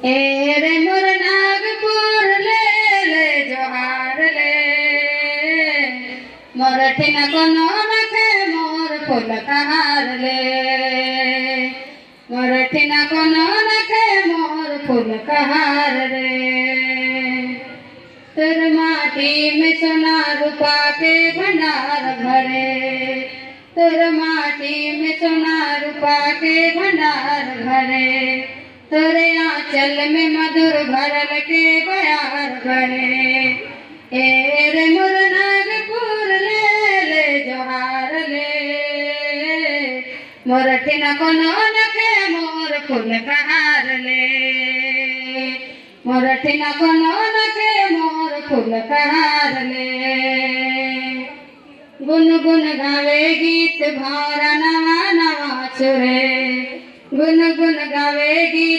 ए रे मोर नागपुर ले जोहार ले मोर ठिन कोनो नखे मोर फूल कहार ले मोर ठिन कोनो नखे मोर फूल कहार रे तुर माटी में सोना रूपा के भंडार भरे तुर माटी में सोना रूपा के भंडार भरे तोरे आंचल में मधुर भरल के बयार भरे ए रे मोर नागपुर ले जोहार ले मोर ठिन कोनो नखे मोर फूल कहार ले मोर ठिन कोनो नखे मोर फूल कहार ले गुनगुन गावे गीत भारा नवा नवा सुरे गुनगुन गावे गीत